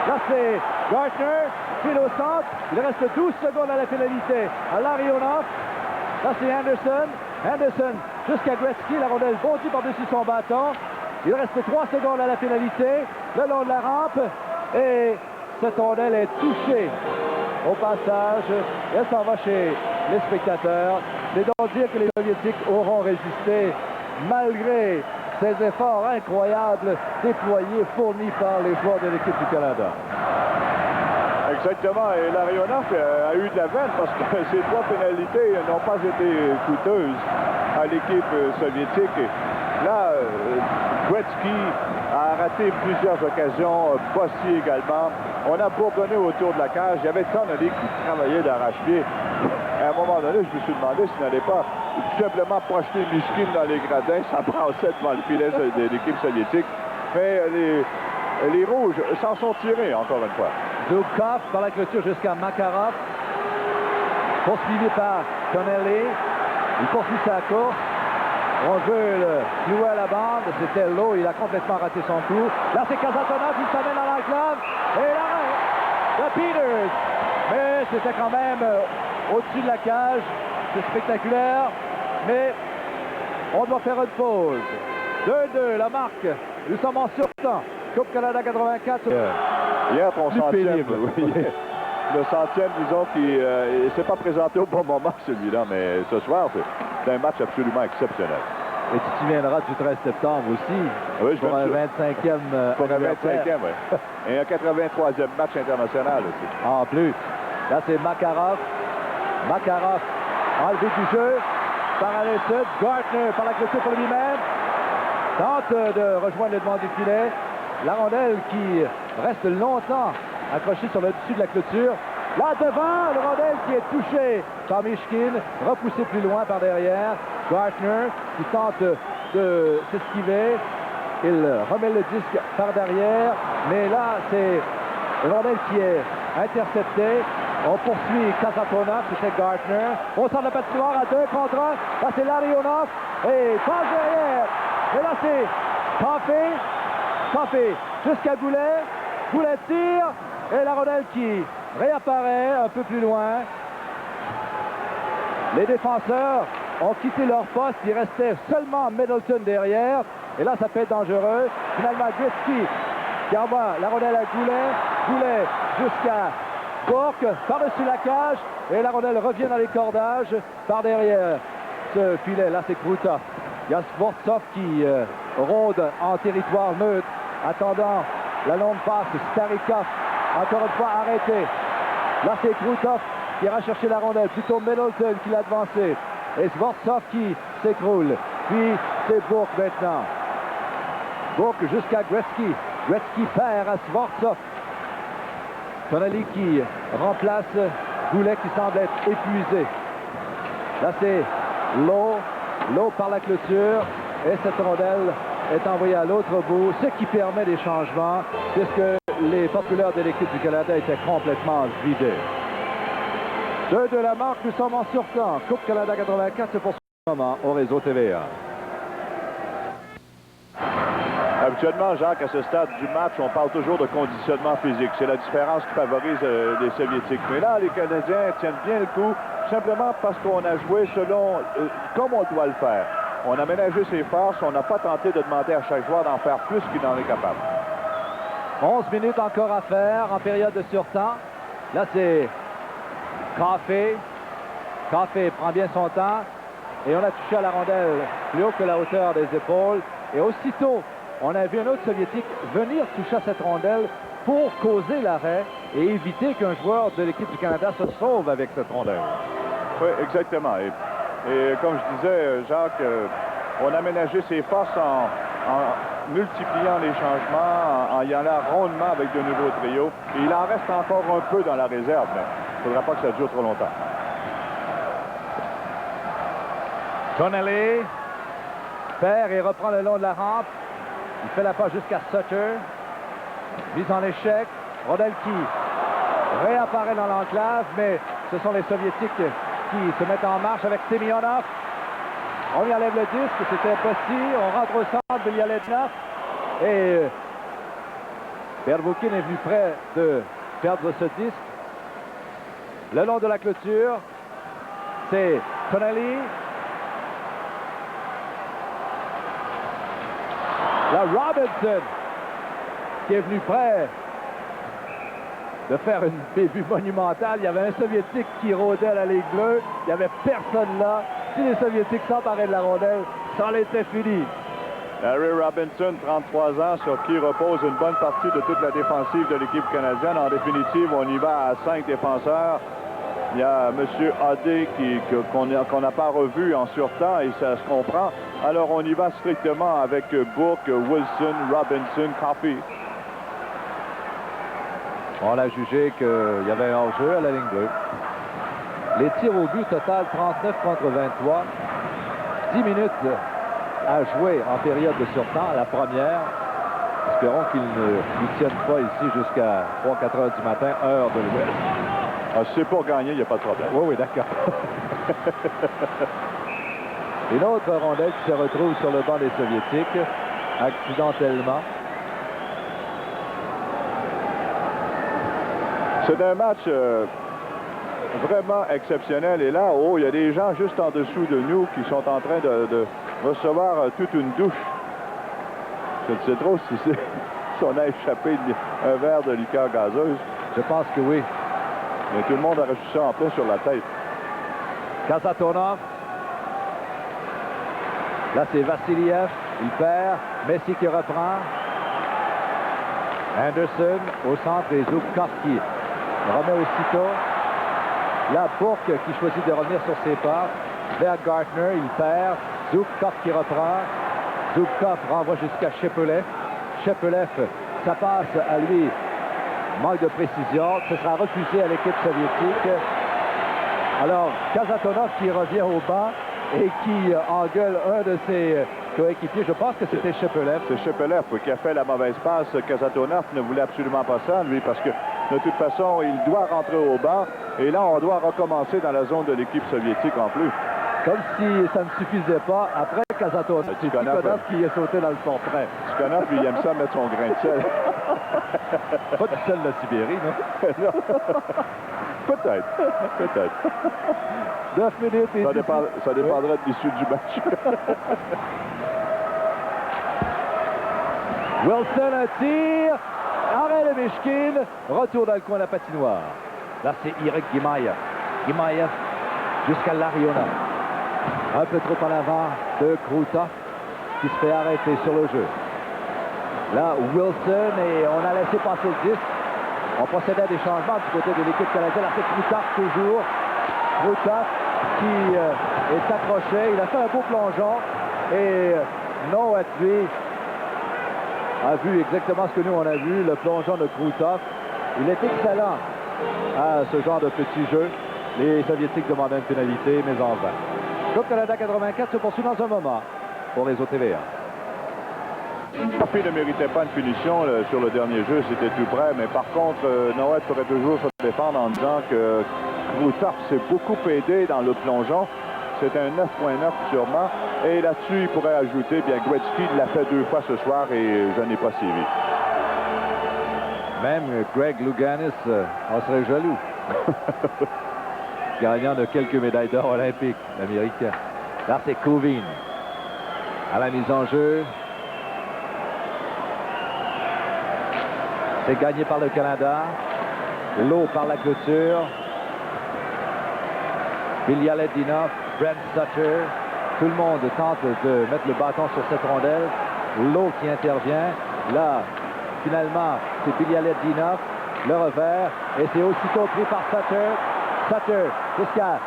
Là, c'est Gartner, file au centre. Il reste 12 secondes à la pénalité. À Larionov. Là, c'est Anderson. Anderson jusqu'à Gretzky. La rondelle bondit par-dessus son bâton. Il reste 3 secondes à la pénalité. Le long de la rampe. Et cette rondelle est touchée au passage. Elle s'en va chez les spectateurs. C'est donc dire que les Soviétiques auront résisté malgré ces efforts incroyables déployés, fournis par les joueurs de l'équipe du Canada. Exactement. Et Larionov a eu de la veine parce que ces 3 pénalités n'ont pas été coûteuses à l'équipe soviétique. Là, Gretzky a raté plusieurs occasions, Bossy également. On a bourdonné autour de la cage. Il y avait Connolly qui travaillait d'arrache-pied. À un moment donné, je me suis demandé s'il n'allait pas tout simplement projeter Mishkin dans les gradins, ça brassait devant le filet de l'équipe soviétique. Mais les Rouges s'en sont tirés, encore une fois. Zubkov par la clôture jusqu'à Makarov. Poursuivi par Connelly. Il poursuit sa course. On veut le clouer à la bande. C'était Lowe. Il a complètement raté son coup. Là, c'est Kazatonov qui s'amène dans l'enclave. Et l'arrêt de Peters. Mais c'était quand même au-dessus de la cage. C'est spectaculaire. Mais on doit faire une pause. 2-2, la marque. Nous sommes en surtemps. Coupe Canada 84. Hier, ton centième. Oui. Le centième, disons, qui ne s'est pas présenté au bon moment, celui-là. Mais ce soir, c'est un match absolument exceptionnel. Et tu te souviendras du 13 septembre aussi. Oui, pour un 25e. Pour un 25e, oui. Et un 83e match international aussi. En plus. Là, c'est Makarov. Makarov, enlevé du jeu. Par à l'étude. Gartner par la clôture pour lui-même. Tente de rejoindre le devant du filet. La rondelle qui reste longtemps accrochée sur le dessus de la clôture. Là devant, le rondelle qui est touché par Mishkin, repoussé plus loin par derrière. Gartner qui tente de s'esquiver. Il remet le disque par derrière. Mais là, c'est le rondelle qui est intercepté. On poursuit Kazatonov, c'était Gartner. On sort de la patinoire à 2 contre 1. Là, c'est Larionov. Et passe derrière. Et là, c'est Coffey jusqu'à Goulet. Goulet tire. Et la rondelle qui réapparaît un peu plus loin. Les défenseurs ont quitté leur poste. Il restait seulement Middleton derrière. Et là, ça peut être dangereux. Finalement, Gretzky qui envoie la rondelle à Goulet. Goulet jusqu'à Bourque par-dessus la cage. Et la rondelle revient dans les cordages par derrière ce filet. Là, c'est Krutov. Il y a Skvortsov qui rôde en territoire neutre, attendant la longue passe. Starikov, encore une fois arrêté. Là, c'est Krutov qui ira chercher la rondelle. Plutôt Middleton qui l'a devancé. Et Skvortsov qui s'écroule. Puis, c'est Bourque maintenant. Bourque jusqu'à Gretzky. Gretzky perd à Skvortsov. Connelly qui remplace Goulet qui semble être épuisé. Là, c'est Lowe par la clôture. Et cette rondelle est envoyée à l'autre bout, ce qui permet des changements, puisque les populaires de l'équipe du Canada étaient complètement vidés. 2 de la marque, nous sommes en surtemps. Coupe Canada 84 pour ce moment au réseau TVA. Habituellement, Jacques, à ce stade du match, on parle toujours de conditionnement physique. C'est la différence qui favorise les Soviétiques. Mais là, les Canadiens tiennent bien le coup, simplement parce qu'on a joué selon comme on doit le faire. On a ménagé ses forces, on n'a pas tenté de demander à chaque joueur d'en faire plus qu'il n'en est capable. 11 minutes encore à faire en période de surtemps. Là, c'est Coffey. Coffey prend bien son temps. Et on a touché à la rondelle plus haut que la hauteur des épaules. Et aussitôt, on a vu un autre Soviétique venir toucher à cette rondelle pour causer l'arrêt et éviter qu'un joueur de l'équipe du Canada se sauve avec cette rondelle. Oui, exactement. Et comme je disais, Jacques, on a ménagé ses forces en multipliant les changements, en y allant rondement avec de nouveaux trios. Et il en reste encore un peu dans la réserve, mais il ne faudra pas que ça dure trop longtemps. Connelly perd et reprend le long de la rampe. Il fait la passe jusqu'à Sutter. Mise en échec. Rondelle qui réapparaît dans l'enclave, mais ce sont les Soviétiques qui se mettent en marche avec Semyonov. On lui enlève le disque, c'était Bossy. On rentre au centre de Yelenov. Et Pervoukin est venu près de perdre ce disque. Le long de la clôture, c'est Tonelli. La Robinson qui est venu près de faire une début monumentale. Il y avait un Soviétique qui rôdait à la ligne bleue. Il n'y avait personne là. Si les Soviétiques s'emparaient de la rondelle, ça en était fini. Larry Robinson, 33 ans, sur qui repose une bonne partie de toute la défensive de l'équipe canadienne. En définitive, on y va à 5 défenseurs. Il y a M. Adé qu'on n'a pas revu en surtemps et ça se comprend. Alors on y va strictement avec Bourque, Wilson, Robinson, Coffey. On a jugé qu'il y avait un hors-jeu à la ligne bleue. Les tirs au but total 39 contre 23. 10 minutes à jouer en période de surtemps, la première. Espérons qu'ils ne tiennent pas ici jusqu'à 3-4 heures du matin, heure de l'Ouest. Ah, si c'est pour gagner, il n'y a pas de problème. Oui, d'accord. Une autre rondelle qui se retrouve sur le banc des Soviétiques, accidentellement. C'est un match vraiment exceptionnel. Et là, il y a des gens juste en dessous de nous qui sont en train de recevoir toute une douche. Je ne sais trop si on a échappé un verre de liqueur gazeuse. Je pense que oui. Mais tout le monde a reçu ça en plein sur la tête. Kasatonov. Là, c'est Vassiliev. Il perd. Messi qui reprend. Anderson au centre et Zubkov qui remet aussitôt. Là, Bourque qui choisit de revenir sur ses pas. Vers Gartner, il perd. Zubkov qui reprend. Zubkov renvoie jusqu'à Shepelev. Shepelev, ça passe à lui. Manque de précision. Ce sera refusé à l'équipe soviétique. Alors, Kasatonov qui revient au banc et qui engueule un de ses coéquipiers. Je pense que c'était Shepelev. C'est Shepelev qui a fait la mauvaise passe. Kasatonov ne voulait absolument pas ça, lui, parce que de toute façon, il doit rentrer au banc. Et là, on doit recommencer dans la zone de l'équipe soviétique en plus. Comme si ça ne suffisait pas. Après Kasatonov, c'est Tikhonov qui est sauté dans le portrait. Tikhonov, lui, il aime ça mettre son grain de sel. Pas du sel de la Sibérie, non? Non. Peut-être. Peut-être. 9 minutes et ça dépendra de l'issue du match. Wilson, un tir. Arrêt de Mishkin. Retour dans le coin de la patinoire. Là, c'est Irek Gimayev. Gimayev jusqu'à l'Ariona. Un peu trop en avant de Krutov qui se fait arrêter sur le jeu. Là, Wilson, et on a laissé passer le disque. On procédait à des changements du côté de l'équipe canadienne. Là, c'est Krutov toujours. Krutov qui est accroché. Il a fait un beau plongeon. Et Noah, lui, a vu exactement ce que nous, on a vu. Le plongeon de Krutov. Il est excellent à ce genre de petit jeu. Les Soviétiques demandaient une pénalité, mais en vain. Coupe Canada 84 se poursuit dans un moment pour les OTVA. Coffey ne méritait pas une punition sur le dernier jeu, c'était tout près, mais par contre, Noët pourrait toujours se défendre en disant que Krutov s'est beaucoup aidé dans le plongeon. C'est un 9.9 sûrement. Et là-dessus, il pourrait ajouter, bien, Gretzky l'a fait 2 fois ce soir et je n'ai pas suivi. Même Greg Louganis en serait jaloux. Gagnant de quelques médailles d'or olympiques, l'Américain. Là, c'est Kovin. À la mise en jeu. C'est gagné par le Canada. L'eau par la clôture. Bialetdinov, Brent Sutter. Tout le monde tente de mettre le bâton sur cette rondelle. L'eau qui intervient. Là, finalement, c'est Bialetdinov. Le revers. Et c'est aussitôt pris par Sutter. Sutter jusqu'à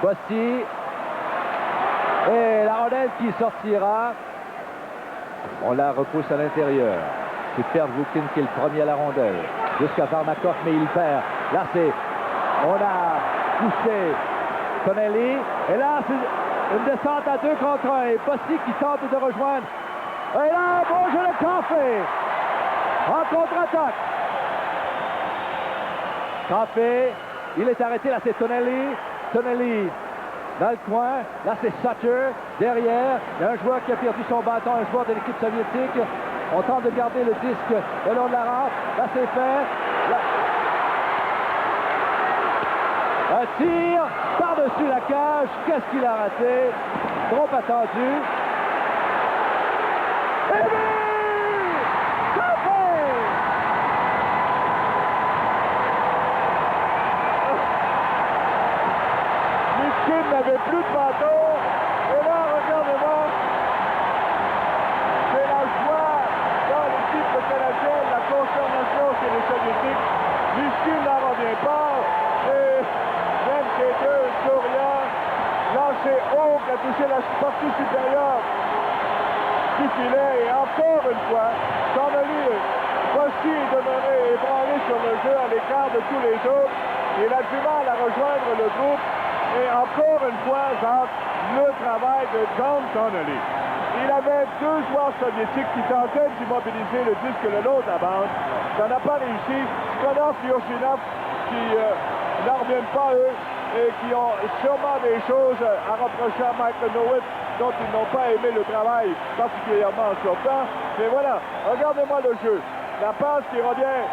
Bossy. Et la rondelle qui sortira. On la repousse à l'intérieur. C'est Pervoukin qui est le premier à la rondelle. Jusqu'à Varmakov, mais il perd. Là, c'est... On a poussé Tonelli. Et là, c'est une descente à 2 contre 1. Et Bossy qui tente de rejoindre. Et là, bon jeu de Coffey. En contre-attaque. Coffey. Il est arrêté. Là, c'est Tonelli. Tonelli dans le coin. Là, c'est Sutter. Derrière, il y a un joueur qui a perdu son bâton, un joueur de l'équipe soviétique. On tente de garder le disque le long de la rampe. Là, c'est fait. Un tir par-dessus la cage. Qu'est-ce qu'il a raté? Trop attendu. Et but! Miskine n'avait plus de bâton. Et là, regardez-moi. C'est la joie dans l'équipe canadienne, la consternation chez les Soviétiques. Miskine n'en revient pas. Et même ces deux souriants, lancé haut, qui a touché la partie supérieure du filet. Et encore une fois, Connolly, voici est demeuré ébranlé sur le jeu à l'écart de tous les autres. Il a du mal à rejoindre le groupe. Et encore une fois, Jacques, le travail de John Connolly. Il avait deux joueurs soviétiques qui tentaient d'immobiliser le disque le long de la bande. Ça n'a pas réussi. Skonov et Urchinov qui n'en reviennent pas, eux, et qui ont sûrement des choses à reprocher à Mike Nowitz, dont ils n'ont pas aimé le travail, particulièrement sur temps. Mais voilà, regardez-moi le jeu. La passe qui revient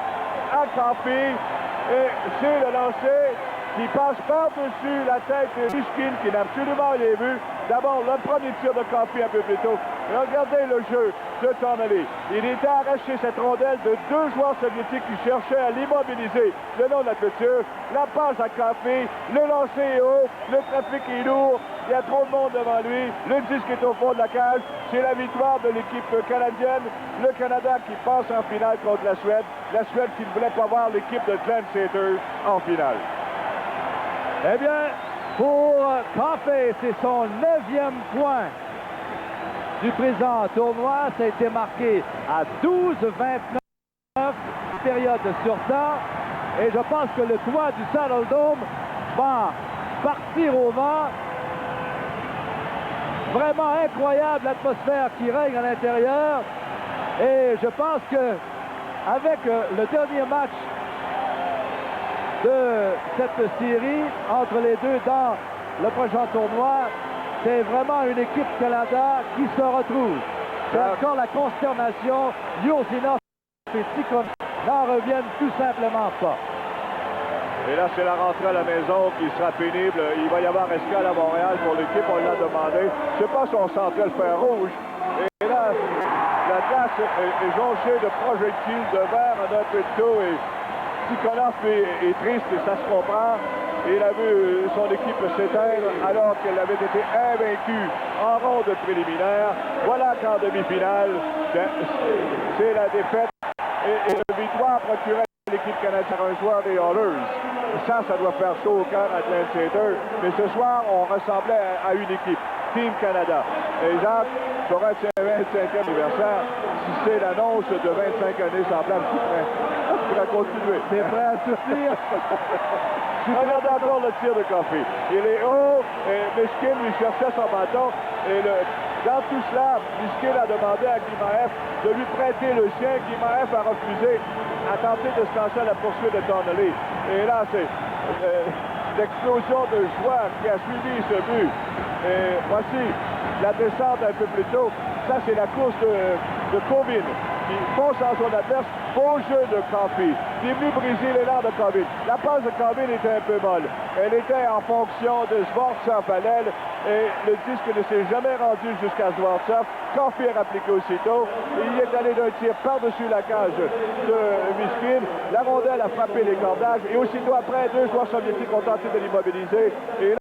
à Campy, et c'est le lancer qui passe par-dessus la tête de Miskine, qui n'a absolument rien vu. D'abord, le premier tir de Campy un peu plus tôt. Et regardez le jeu de Connolly. Il était arraché cette rondelle de deux joueurs soviétiques qui cherchaient à l'immobiliser le long de la clôture. La passe à Campy, le lancer est haut, le trafic est lourd, il y a trop de monde devant lui, le disque est au fond de la cage. C'est la victoire de l'équipe canadienne. Le Canada qui passe en finale contre la Suède qui ne voulait pas voir l'équipe de Glenn Sather en finale. Eh bien, pour Campé, c'est son 9e point du présent tournoi. Ça a été marqué à 12-29, période sur temps. Et je pense que le toit du Saddle Dome va partir au vent. Vraiment incroyable l'atmosphère qui règne à l'intérieur. Et je pense que avec le dernier match de cette série entre les deux dans le prochain tournoi, c'est vraiment une équipe Canada qui se retrouve. C'est encore la consternation. Yourzinov et Tikhonov n'en reviennent tout simplement pas. Et là, c'est la rentrée à la maison qui sera pénible. Il va y avoir escale à Montréal pour l'équipe, on l'a demandé. Je ne sais pas si on sentait le fer rouge. Et là, la glace est jonchée de projectiles de verre en un peu de tout. Et Tikhonov est triste et ça se comprend. Il a vu son équipe s'éteindre alors qu'elle avait été invaincue en ronde préliminaire. Voilà qu'en demi-finale, c'est la défaite et la victoire procurait à l'équipe canadienne un joueur des Oilers. Ça doit faire chaud au cœur à Glenn Sather. Mais ce soir, on ressemblait à une équipe. Team Canada. Et Jacques, sur un 25e anniversaire, si c'est l'annonce de 25 années semblables, tu pourrais continuer. C'est prêt à soutenir. Regardez encore le tir de Campy. Il est haut et Miskine lui cherchait son bâton. Et dans tout cela, Miskine a demandé à Guimaraes de lui prêter le sien. Guimaraes a refusé, a tenté de se lancer à la poursuite de Connolly. Et là, c'est l'explosion de joie qui a suivi ce but. Et voici la descente un peu plus tôt. Ça, c'est la course de Kovin qui fonce en son adverse. Beau jeu de Campy. Il est venu briser l'élan de Kovin. La passe de Kovin était un peu molle. Elle était en fonction de Zvortsov à l'aile et le disque ne s'est jamais rendu jusqu'à Zvortsov. Campy a appliqué aussitôt. Il est allé d'un tir par-dessus la cage de Miskine. La rondelle a frappé les cordages et aussitôt après, deux joueurs soviétiques ont tenté de l'immobiliser. Et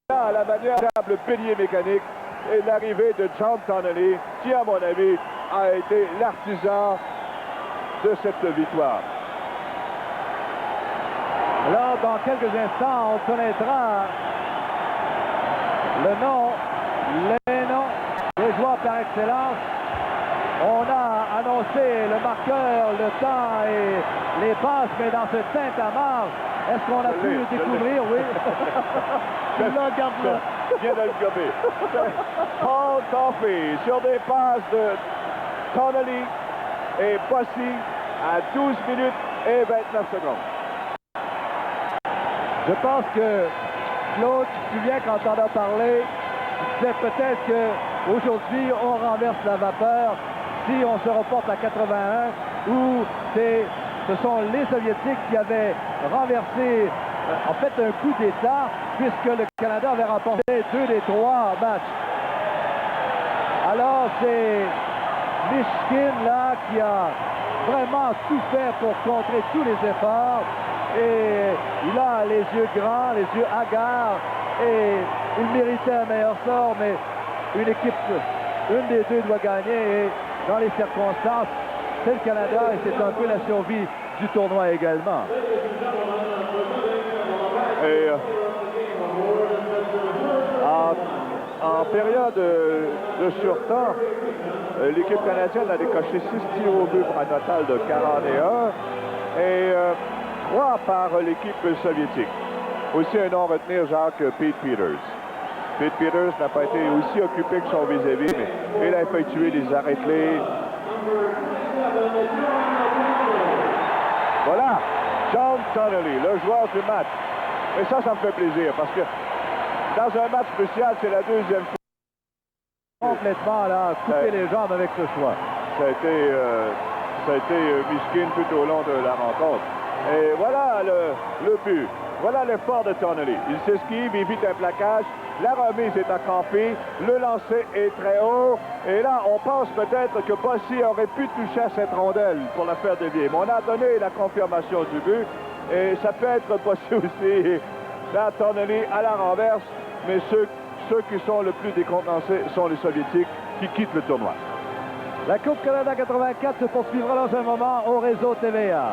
là, à la manière d'un bélier mécanique, et l'arrivée de John Connolly, qui, à mon avis, a été l'artisan de cette victoire. Alors, dans quelques instants, on connaîtra le nom, les noms des joueurs par excellence. On a annoncé le marqueur, le temps et les passes, mais dans ce Saint-Amand, est-ce qu'on a pu découvrir? Oui. Je viens de le gommer. Paul Campy sur des passes de Connolly et Bossy à 12 minutes et 29 secondes. Je pense que, Claude, tu te souviens quand on a parlé, tu disais peut-être qu'aujourd'hui, on renverse la vapeur. si on se reporte à 81, où ce sont les Soviétiques qui avaient renversé, en fait, un coup d'État, puisque le Canada avait remporté 2 des 3 matchs. Alors, c'est Myshkin, là, qui a vraiment tout fait pour contrer tous les efforts. Et il a les yeux grands, les yeux hagards, et il méritait un meilleur sort, mais une équipe, une des deux doit gagner, et dans les circonstances, c'est le Canada, et c'est un peu la survie du tournoi également. Et en période de surtemps, l'équipe canadienne a décoché 6 tirs au but pour un total de 41 et 3 par l'équipe soviétique. Aussi un nom à retenir, Jacques Pete Peters. Pete Peters n'a pas été aussi occupé que son vis-à-vis, mais il a effectué des arrêts-clés. Voilà, John Connolly, le joueur du match. Et ça me fait plaisir, parce que dans un match spécial, c'est la deuxième fois. Complètement, là, couper les jambes avec ce choix. Ça a été Myshkin tout au long de la rencontre. Et voilà le but. Voilà l'effort de Connolly. Il s'esquive, il évite un plaquage. La remise est accampée. Le lancer est très haut. Et là, on pense peut-être que Bossy aurait pu toucher à cette rondelle pour la faire dévier. Mais on a donné la confirmation du but. Et ça peut être Bossy aussi. Là, Connolly à la renverse. Mais ceux qui sont le plus décontenancés sont les Soviétiques qui quittent le tournoi. La Coupe Canada 84 se poursuivra dans un moment au réseau TVA.